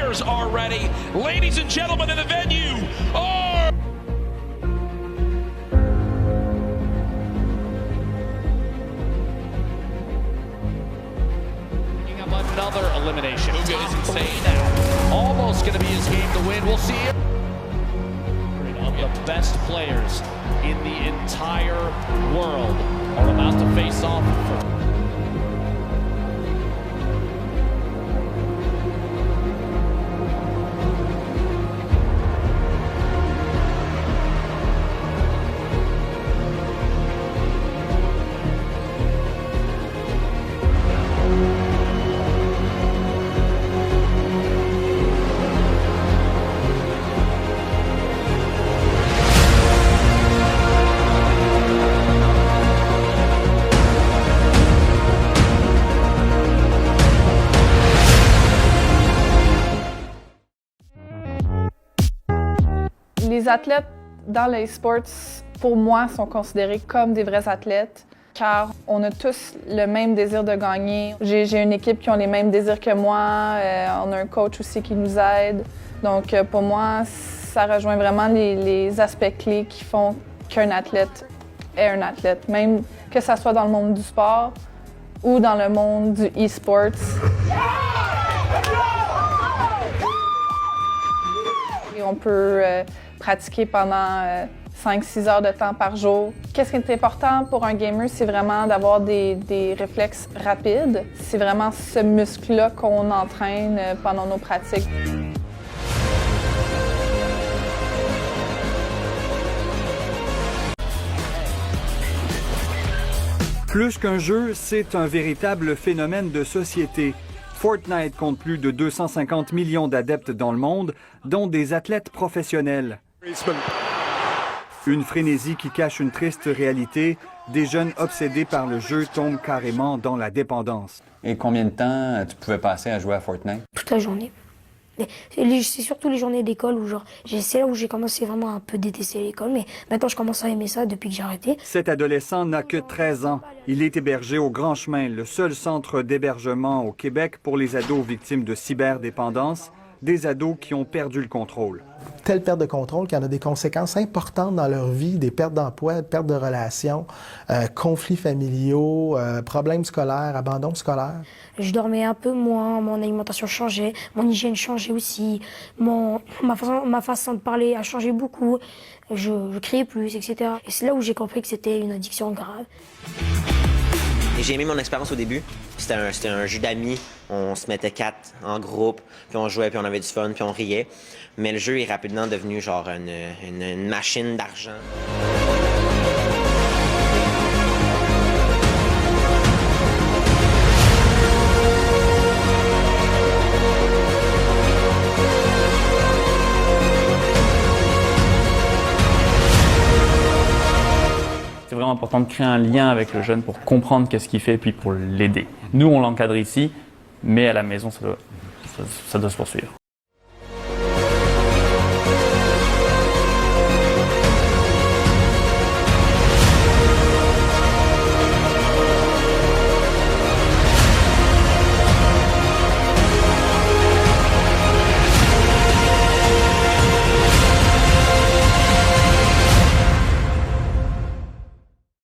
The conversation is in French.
players are ready. Ladies and gentlemen in the venue are... Another elimination. Luka is insane now. Almost going to be his game to win. We'll see it. Of the best players in the entire world are about to face off. Les athlètes dans les sports, pour moi, sont considérés comme des vrais athlètes car on a tous le même désir de gagner. J'ai une équipe qui a les mêmes désirs que moi, on a un coach aussi qui nous aide. Donc pour moi, ça rejoint vraiment les aspects clés qui font qu'un athlète est un athlète, même que ça soit dans le monde du sport ou dans le monde du e-sports. Et on peut pratiquer pendant 5-6 heures de temps par jour. Qu'est-ce qui est important pour un gamer, c'est vraiment d'avoir des réflexes rapides. C'est vraiment ce muscle-là qu'on entraîne pendant nos pratiques. Plus qu'un jeu, c'est un véritable phénomène de société. Fortnite compte plus de 250 millions d'adeptes dans le monde, dont des athlètes professionnels. Une frénésie qui cache une triste réalité. Des jeunes obsédés par le jeu tombent carrément dans la dépendance. Et combien de temps tu pouvais passer à jouer à Fortnite? Toute la journée. C'est surtout les journées d'école où c'est là où j'ai commencé vraiment un peu détester l'école, mais maintenant je commence à aimer ça depuis que j'ai arrêté. Cet adolescent n'a que 13 ans. Il est hébergé au Grand Chemin, le seul centre d'hébergement au Québec pour les ados victimes de cyberdépendance, des ados qui ont perdu le contrôle. Telle perte de contrôle qui en a des conséquences importantes dans leur vie, des pertes d'emploi, pertes de relations, conflits familiaux, problèmes scolaires, abandon scolaire. Je dormais un peu moins, mon alimentation changeait, mon hygiène changeait aussi, ma façon de parler a changé beaucoup, je criais plus, etc. Et c'est là où j'ai compris que c'était une addiction grave. J'ai aimé mon expérience au début. C'était un jeu d'amis. On se mettait 4 en groupe, puis on jouait, puis on avait du fun, puis on riait. Mais le jeu est rapidement devenu genre une machine d'argent. C'est vraiment important de créer un lien avec le jeune pour comprendre qu'est-ce qu'il fait et puis pour l'aider. Nous, on l'encadre ici, mais à la maison, ça doit se poursuivre.